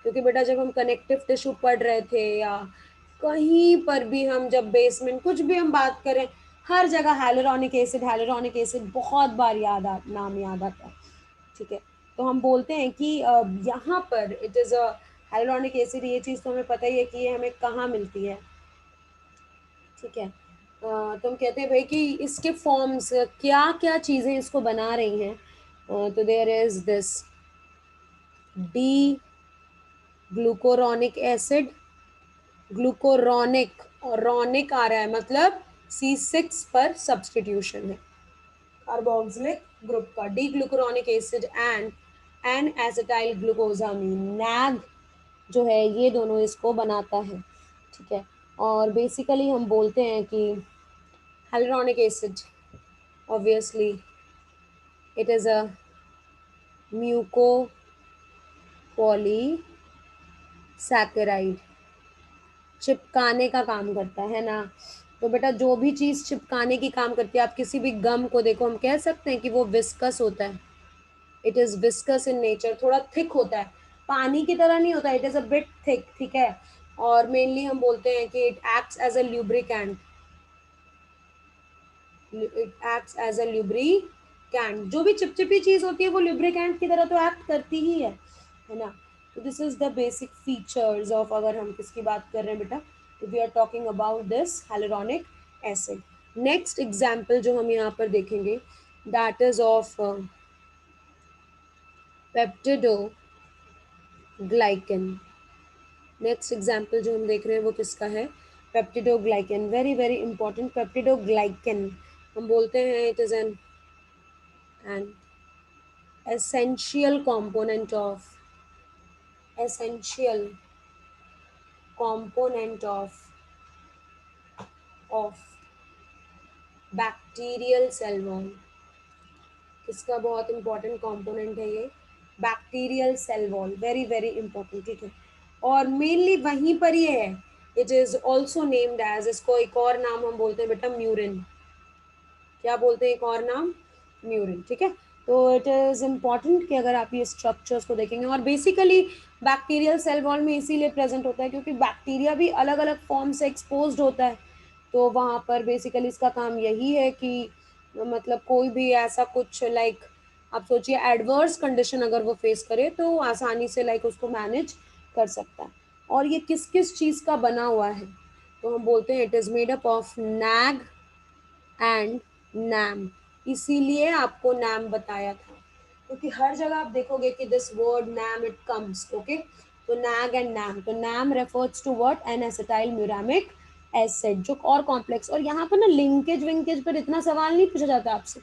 क्योंकि बेटा जब हम कनेक्टिव टिश्यू पढ़ रहे थे या कहीं पर भी हम जब बेसमेंट कुछ भी हम बात करें, हर जगह हाइलुरोनिक एसिड बहुत बार नाम याद आता है। ठीक है, तो हम बोलते हैं कि यहाँ पर it is a hyaluronic acid. ये चीज़ तो हमें पता ही है कि ये हमें कहाँ मिलती है। ठीक है, तो हम कहते हैं भाई कि इसके फॉर्म्स क्या क्या चीज़ें इसको बना रही हैं। तो there is this D glucuronic acid, glucuronic, और रॉनिक आ रहा है मतलब C6 पर सब्सटीट्यूशन है कार्बोक्सिलिक ग्रुप का, D glucuronic acid and N acetyl glucosamine, NAG जो है ये दोनों इसको बनाता है। ठीक है, और बेसिकली हम बोलते हैं कि hyaluronic acid, obviously it is a mucopolysaccharide, चिपकाने का काम करता है ना। तो बेटा जो भी चीज़ चिपकाने की काम करती है, आप किसी भी गम को देखो, हम कह सकते हैं कि वो विस्कस होता है, it is viscous in nature, थोड़ा थिक होता है, पानी की तरह नहीं होता, it is a bit thick. ठीक है, और मेनली हम बोलते हैं कि it acts as a lubricant, it acts as a lubricant, जो भी चिपचिपी चीज होती है वो ल्यूब्रिकेंट की तरह तो एक्ट करती ही है ना। तो this is the basic features of, अगर हम किसकी बात कर रहे हैं बेटा, we are talking about this hyaluronic acid. Next example जो हम यहाँ पर देखेंगे that is of peptidoglycan. Next example जो हम देख रहे हैं वो किसका है, peptidoglycan, very very important. Peptidoglycan हम बोलते हैं it is an essential component essential component of bacterial cell wall। किसका बहुत इंपॉर्टेंट कंपोनेंट है ये, bacterial cell wall, very very important. ठीक है, और मेनली वहीं पर ये है, it is also named as, इसको एक और नाम हम बोलते हैं बेटा म्यूरिन। क्या बोलते हैं एक और नाम, म्यूरिन। ठीक है, तो इट इज़ इम्पॉर्टेंट कि अगर आप ये स्ट्रक्चर्स को देखेंगे, और बेसिकली बैक्टीरियल सेल वॉल में इसीलिए प्रेजेंट होता है क्योंकि बैक्टीरिया भी अलग अलग फॉर्म से एक्सपोज्ड होता है। तो वहाँ पर बेसिकली इसका काम यही है कि मतलब कोई भी ऐसा कुछ लाइक आप सोचिए एडवर्स कंडीशन अगर वो फेस करे तो आसानी से लाइक उसको मैनेज कर सकता है। और ये किस किस चीज़ का बना हुआ है, तो हम बोलते हैं it is made up of NAG and NAM, इसीलिए आपको नैम बताया था क्योंकि हर जगह आप देखोगे कि this word NAM it comes. Okay, तो नैग एंड नैम, तो NAM refers to what, N acetyl muramic acid, जो और कॉम्प्लेक्स। और यहाँ पर ना लिंकेज विंकेज पर इतना सवाल नहीं पूछा जाता आपसे,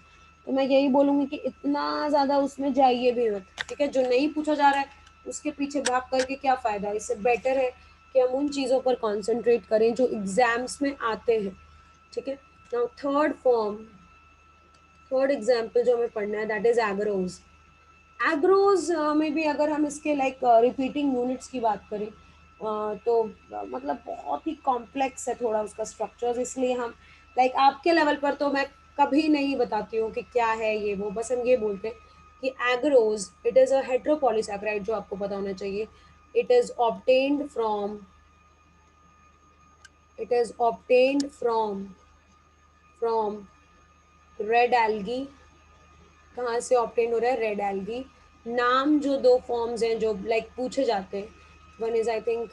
तो मैं यही बोलूँगी कि इतना ज़्यादा उसमें जाइए भी मत। ठीक है, जो नहीं पूछा जा रहा है उसके पीछे भाग करके क्या फ़ायदा, इससे बेटर है कि हम उन चीज़ों पर कॉन्सेंट्रेट करें जो एग्जाम्स में आते हैं। ठीक है, नाउ थर्ड एग्जाम्पल जो हमें पढ़ना है दैट इज एग्रोज। एग्रोज में भी अगर हम इसके लाइक रिपीटिंग यूनिट्स की बात करें तो मतलब बहुत ही कॉम्प्लेक्स है थोड़ा उसका स्ट्रक्चर्स, इसलिए हम लाइक आपके लेवल पर तो मैं कभी नहीं बताती हूँ कि क्या है ये वो, बस हम ये बोलते हैं कि एग्रोज इट इज़ अ हेट्रोपॉलीसैकेराइड, जो आपको पता होना चाहिए। It is obtained from it is obtained from red algae. कहाँ से ऑप्टेन हो रहा है, रेड एल्गी। नाम जो दो फॉर्म्स हैं जो लाइक पूछे जाते हैं, one is I think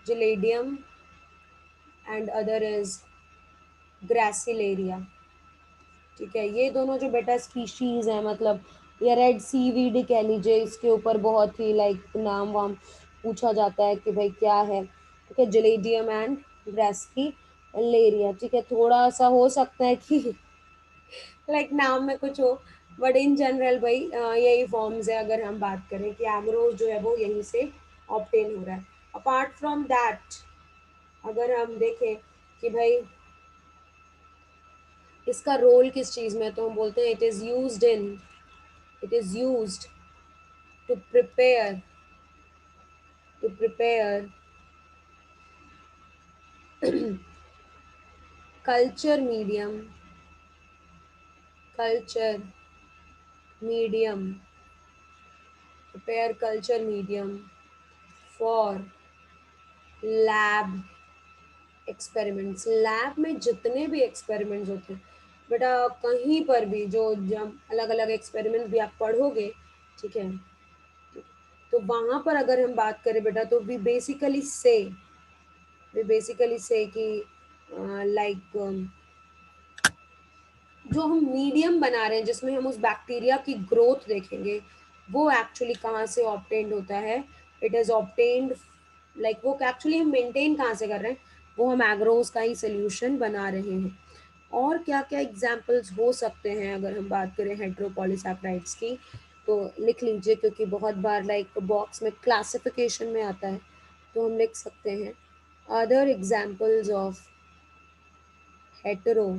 Gelidium and other is Gracilaria. ठीक है, ये दोनों जो बेटा स्पीशीज हैं, मतलब या रेड सीवीड कह लीजिए, इसके ऊपर बहुत ही लाइक नाम वाम पूछा जाता है कि भाई क्या है। ठीक है, जिलेडियम एंड ग्रासिलेरिया। ठीक है, थोड़ा सा हो सकता है कि लाइक नाम में कुछ हो, बट इन जनरल भाई यही फॉर्म्स है। अगर हम बात करें कि एग्रोज जो है वो यहीं से ऑप्टेन हो रहा है। अपार्ट फ्रॉम दैट अगर हम देखें कि भाई इसका रोल किस चीज़ में है, तो हम बोलते हैं it is used to prepare culture medium culture medium prepare culture medium for lab experiments. Lab में जितने भी एक्सपेरिमेंट्स होते हैं बेटा, कहीं पर भी जो जब अलग अलग एक्सपेरिमेंट्स भी आप पढ़ोगे, ठीक है, तो वहाँ पर अगर हम बात करें बेटा तो वी बेसिकली से कि लाइक जो हम मीडियम बना रहे हैं जिसमें हम उस बैक्टीरिया की ग्रोथ देखेंगे, वो एक्चुअली कहाँ से ऑब्टेन्ड होता है? इट इज़ ऑब्टेन्ड, लाइक वो एक्चुअली हम मेंटेन कहाँ से कर रहे हैं? वो हम एग्रोज का ही सोल्यूशन बना रहे हैं। और क्या क्या एग्जाम्पल्स हो सकते हैं अगर हम बात करें हेट्रोपॉलीसैकेराइड्स की, तो लिख लीजिए, क्योंकि बहुत बार लाइक बॉक्स में क्लासिफिकेशन में आता है, तो हम लिख सकते हैं other examples of hetero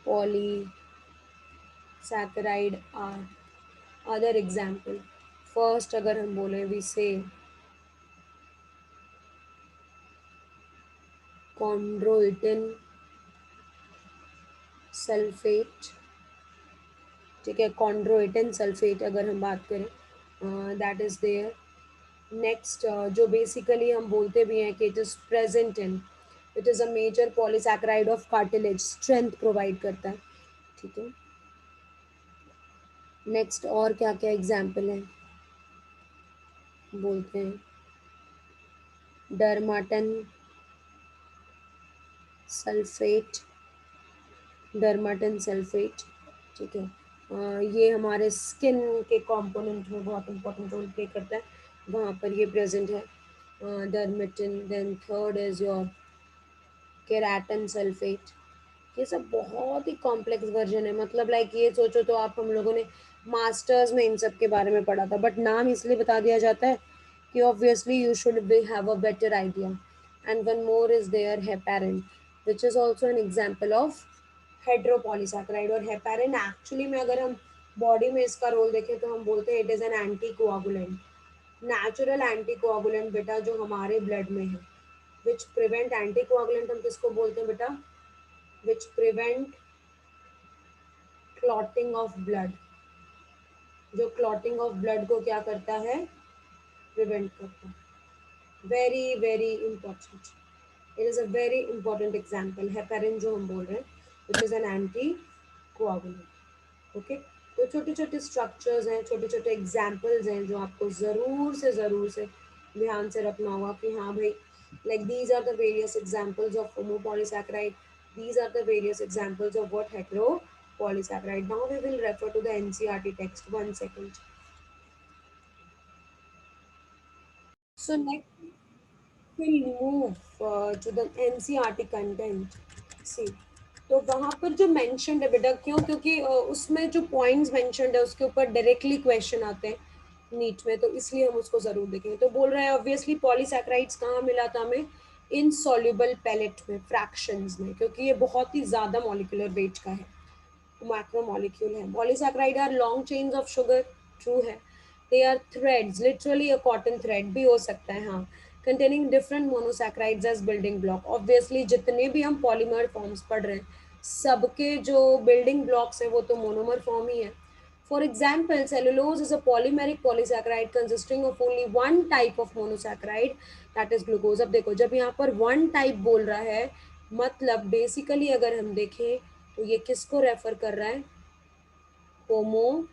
polysaccharide are other example. First अगर हम बोले we say chondroitin sulfate, ठीक है, chondroitin sulfate अगर हम बात करें, दैट इज देयर। नेक्स्ट जो बेसिकली हम बोलते भी हैं कि it is present in, it is a major polysaccharide of cartilage, strength provide करता है, ठीक है। नेक्स्ट और क्या क्या एग्जाम्पल है बोलते हैं, डर्माटन सल्फेट, डर्माटन सल्फेट, ठीक है। ये हमारे स्किन के कंपोनेंट में बहुत इंपॉर्टेंट रोल प्ले करता है, वहाँ पर ये प्रेजेंट है, dermatan. Then third is your keratin sulphate. ये सब बहुत ही कॉम्प्लेक्स वर्जन है, मतलब लाइक ये सोचो तो आप, हम लोगों ने मास्टर्स में इन सब के बारे में पढ़ा था, बट नाम इसलिए बता दिया जाता है कि obviously you should be have a better idea. And one more is there heparin, which is also an example of heteropolysaccharide. और हेपेरिन एक्चुअली में अगर हम बॉडी में इसका रोल देखें तो हम बोलते हैं it is an anti coagulant, natural anti coagulant बेटा, जो हमारे ब्लड में है, विच प्रिवेंट, एंटी कोआगुलेंट हम किसको बोलते हैं बेटा? Which prevent clotting of blood, जो क्लॉटिंग ऑफ ब्लड को क्या करता है? प्रिवेंट करता है। Very very important, it is a very important example, heparin जो हम बोल रहे हैं, which is an anti coagulant. Okay, तो छोटे छोटे स्ट्रक्चर्स हैं, छोटे छोटे एग्जाम्पल्स हैं जो आपको ज़रूर से ध्यान से रखना होगा कि हाँ भाई, like these are the various examples of homopolysaccharide, these are the various examples of what heteropolysaccharide. Now we will refer to the NCERT text. One second. So next we'll move to the NCERT content. See, तो वहाँ पर जो mentioned है बेटा, क्यों? क्योंकि उसमें जो पॉइंट्स मेंशनड है उसके ऊपर डायरेक्टली क्वेश्चन आते हैं नीट में, तो इसलिए हम उसको जरूर देखेंगे। तो बोल रहे हैं ऑब्वियसली पॉलीसैकेराइड्स कहाँ मिला था हमें? इनसॉल्युबल पैलेट में, फ्रैक्शंस में, क्योंकि ये बहुत ही ज्यादा मॉलिक्यूलर वेट का है, मैक्रोमोलिक्यूल है। Polysaccharide are long chains of sugar, true है। They are threads, literally a cotton thread भी हो सकता है, हाँ, containing different monosaccharides as building block. Obviously जितने भी हम पॉलीमर फॉर्म्स पढ़ रहे हैं, सबके जो बिल्डिंग ब्लॉक्स हैं वो तो मोनोमर फॉर्म ही है। For example, cellulose is a polymeric polysaccharide consisting of only one type of monosaccharide, that is glucose. अब देखो, जब यहाँ पर one type बोल रहा है, मतलब बेसिकली अगर हम देखें तो ये किसको रेफर कर रहा है? होमो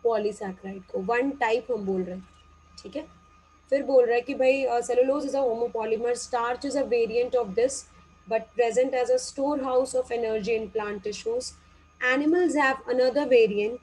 पॉलीसैकेराइड को, वन टाइप हम बोल रहे हैं, ठीक है। फिर बोल रहा है कि भाई cellulose is a homopolymer, starch is a variant of this but present as a store house of energy in plant tissues. Animals have another variant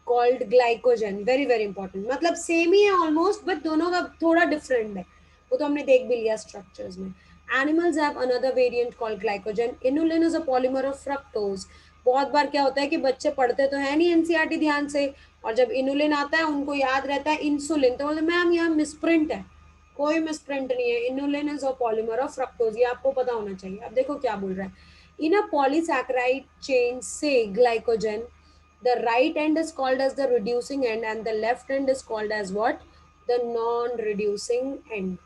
called glycogen, very very important, मतलब सेम ही है almost, but दोनों का थोड़ा different है, वो तो हमने देख भी लिया स्ट्रक्चर्स में। Animals have another variant called glycogen. Inulin is a polymer of fructose. बहुत बार क्या होता है कि बच्चे पढ़ते तो है नहीं एनसीईआरटी ध्यान से, और जब इनुलिन आता है उनको याद रहता है इंसुलिन, तो बोलते मैम यहाँ मिसप्रिंट है। कोई मिसप्रिंट नहीं है, inulin is a polymer of fructose, ये आपको पता होना चाहिए। अब देखो क्या बोल रहा है, इन अ पॉलीसैकेराइड चेन से glycogen, the right end is called as the reducing end and the left end is called as what? The non reducing end.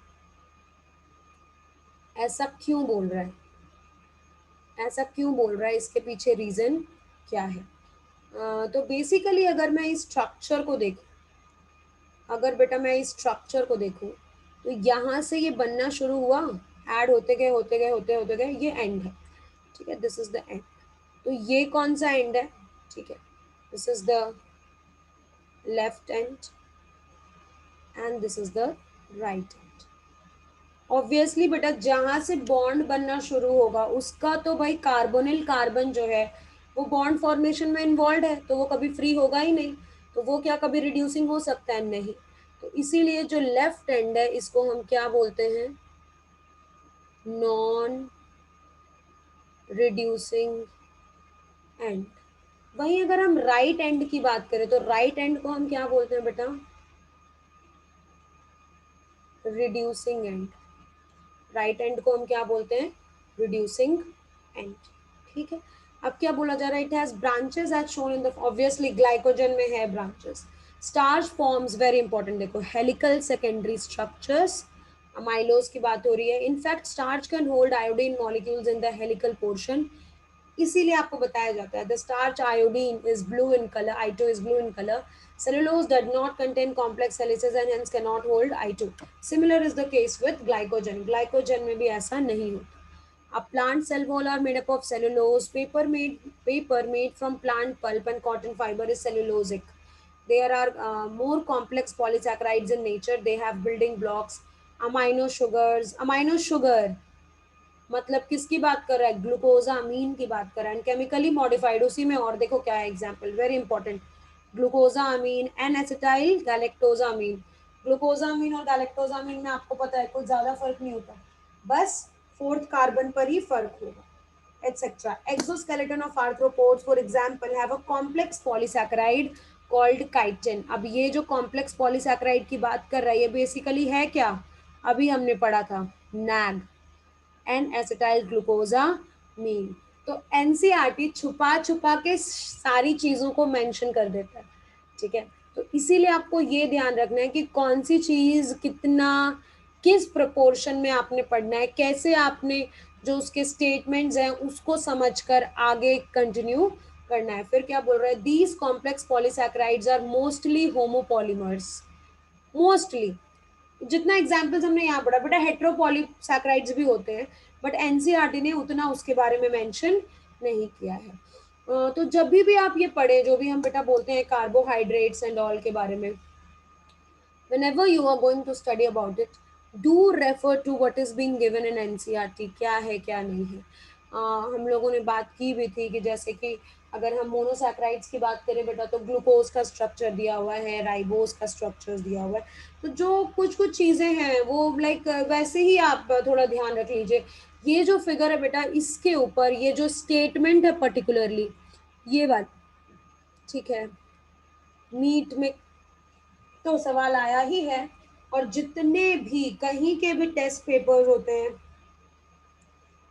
ऐसा क्यों बोल रहा है? ऐसा क्यों बोल रहा है, इसके पीछे रीजन क्या है? तो बेसिकली अगर मैं इस स्ट्रक्चर को देखूं, अगर बेटा मैं इस स्ट्रक्चर को देखूं, तो यहाँ से ये बनना शुरू हुआ, ऐड होते गए होते गए होते गए, ये एंड है, ठीक है, दिस इज द एंड। तो ये कौन सा एंड है? ठीक है, this is the left and and this is the right and. Obviously बेटा जहां से बॉन्ड बनना शुरू होगा उसका तो भाई कार्बोनिल कार्बन जो है वो बॉन्ड फॉर्मेशन में इन्वॉल्व है, तो वो कभी फ्री होगा ही नहीं, तो वो क्या कभी रिड्यूसिंग हो सकता है? नहीं। तो इसीलिए जो लेफ्ट एंड है इसको हम क्या बोलते हैं? Non reducing and. वहीं अगर हम राइट एंड की बात करें तो राइट एंड को हम क्या बोलते हैं बेटा? Reducing and. राइट एंड को हम क्या बोलते हैं? Reducing end. ठीक है। अब क्या बोला जा रहा है? It has branches as shown in the, obviously glycogen में है branches. Starch forms very important, देखो हेलिकल सेकेंडरी स्ट्रक्चर्स, अमाइलोज की बात हो रही है। In fact starch can hold iodine molecules in the helical portion, इसीलिए आपको बताया जाता है the starch iodine is blue in colour, I2 is blue in color. Cellulose does not contain complex helices and hence cannot hold I2. Similar is the case with glycogen. Glycogen में भी ऐसा नहीं होता. A plant cell wall are made up of cellulose. Paper made from plant pulp and cotton fiber is cellulosic. There are more complex polysaccharides in nature. They have building blocks. Amino sugars. Amino sugar मतलब किसकी बात कर रहा है? ग्लूकोजामीन की बात कर रहा है। केमिकली मॉडिफाइड, उसी में और देखो क्या है example, very important. Glucosamine N acetyl galactosamine. Glucosamine और गैलेक्टोजामीन में आपको पता है कुछ ज्यादा फर्क नहीं होता, बस फोर्थ कार्बन पर ही फर्क होगा, etc. Exoskeleton of arthropods, for example, have a complex polysaccharide called chitin. अब ये जो complex polysaccharide की बात कर रहा है ये बेसिकली है क्या? अभी हमने पढ़ा था नैग, एन एसिटाइल ग्लूकोजामीन। तो एनसीईआरटी छुपा छुपा के सारी चीजों को मेंशन कर देता है, ठीक है। तो इसीलिए आपको ये ध्यान रखना है कि कौन सी चीज कितना किस प्रोपोर्शन में आपने पढ़ना है, कैसे आपने जो उसके स्टेटमेंट्स हैं उसको समझकर आगे कंटिन्यू करना है। फिर क्या बोल रहा है? These complex polysaccharides are mostly homopolymers. Mostly जितना एग्जाम्पल्स हमने यहाँ पढ़ा बेटा, हेट्रोपॉलीसैकेराइड्स भी होते हैं, बट एनसीईआरटी ने उतना उसके बारे में मेंशन नहीं किया है। तो जब भी आप ये पढ़े, जो भी हम बेटा बोलते हैं कार्बोहाइड्रेट्स एंड ऑल के बारे में, whenever you are going to study about it, do refer to what is being given in NCERT, क्या है क्या नहीं है। हम लोगों ने बात की भी थी कि जैसे कि अगर हम मोनोसैक्राइड्स की बात करें बेटा तो ग्लूकोज का स्ट्रक्चर दिया हुआ है, राइबोज का स्ट्रक्चर दिया हुआ है, तो जो कुछ कुछ चीज़ें हैं वो लाइक वैसे ही आप थोड़ा ध्यान रख लीजिए। ये जो फिगर है बेटा इसके ऊपर ये जो स्टेटमेंट है पर्टिकुलरली ये बात, ठीक है, नीट में तो सवाल आया ही है, और जितने भी कहीं के भी टेस्ट पेपर्स होते हैं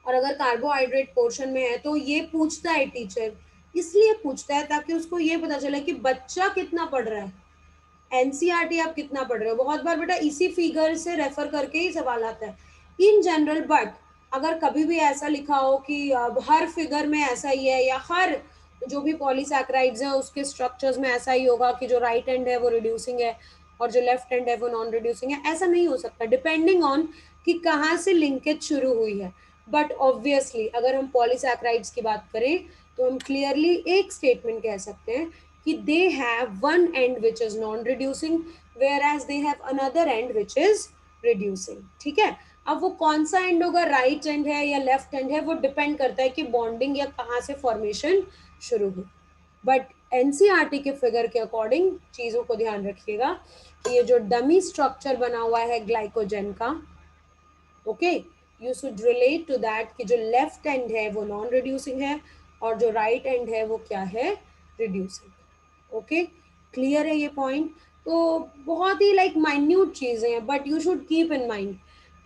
और अगर कार्बोहाइड्रेट पोर्शन में है तो ये पूछता है टीचर, इसलिए पूछता है ताकि उसको ये पता चले कि बच्चा कितना पढ़ रहा है, एनसीईआरटी आप कितना पढ़ रहे हो। बहुत बार बेटा इसी फिगर से रेफर करके ही सवाल आता है इन जनरल, बट अगर कभी भी ऐसा लिखा हो कि अब हर फिगर में ऐसा ही है या हर जो भी पॉलीसैकेराइड्स है उसके स्ट्रक्चर्स में ऐसा ही होगा कि जो राइट एंड है वो रिड्यूसिंग है और जो लेफ्ट एंड है वो नॉन रिड्यूसिंग है, ऐसा नहीं हो सकता, डिपेंडिंग ऑन कि कहाँ से लिंकेज शुरू हुई है। बट ऑब्वियसली अगर हम पॉलीसैकेराइड्स की बात करें तो हम क्लियरली एक स्टेटमेंट कह सकते हैं कि they have one end which is non-reducing whereas they have another end which is reducing, ठीक है। अब वो कौन सा एंड होगा, राइट एंड है या लेफ्ट एंड है, वो डिपेंड करता है कि बॉन्डिंग या कहाँ से फॉर्मेशन शुरू हुई। बट एनसीईआरटी के फिगर के अकॉर्डिंग चीजों को ध्यान रखिएगा कि ये जो डमी स्ट्रक्चर बना हुआ है ग्लाइकोजन का, okay, you should relate to that कि जो लेफ्ट एंड है वो नॉन रिड्यूसिंग है और जो राइट एंड है वो क्या है, रिड्यूसिंग। ओके, क्लियर है ये पॉइंट? तो बहुत ही लाइक माइन्यूट चीजें हैं but you should keep in mind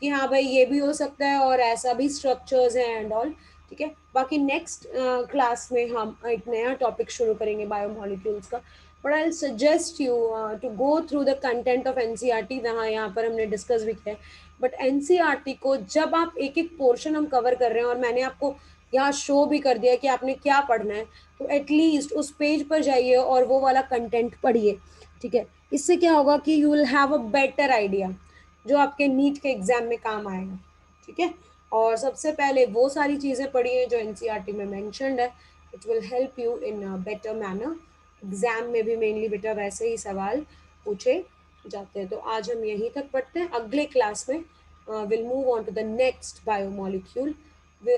कि हाँ भाई ये भी हो सकता है और ऐसा भी स्ट्रक्चर्स हैं एंड ऑल, ठीक है। बाकी नेक्स्ट क्लास में हम एक नया टॉपिक शुरू करेंगे बायोमोलिक्यूल्स का, but I suggest you to go through the content of NCERT, वहाँ यहाँ पर हमने डिस्कस भी किया है। बट एनसीईआरटी को जब आप एक एक पोर्शन हम कवर कर रहे हैं और मैंने आपको यहाँ शो भी कर दिया कि आपने क्या पढ़ना है, तो एटलीस्ट उस पेज पर जाइए और वो वाला कंटेंट पढ़िए, ठीक है। इससे क्या होगा कि you will have a better idea जो आपके नीट के एग्जाम में काम आएगा, ठीक है। और सबसे पहले वो सारी चीज़ें पढ़िए जो एनसीईआरटी में मैंशनड है, it will help you in better manner. Exam में भी मेनली बेटा वैसे ही सवाल पूछे जाते हैं। तो आज हम यहीं तक पढ़ते हैं, अगले क्लास में we'll move on to the next biomolecule.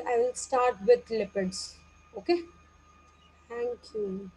I will start with lipids. Okay, thank you.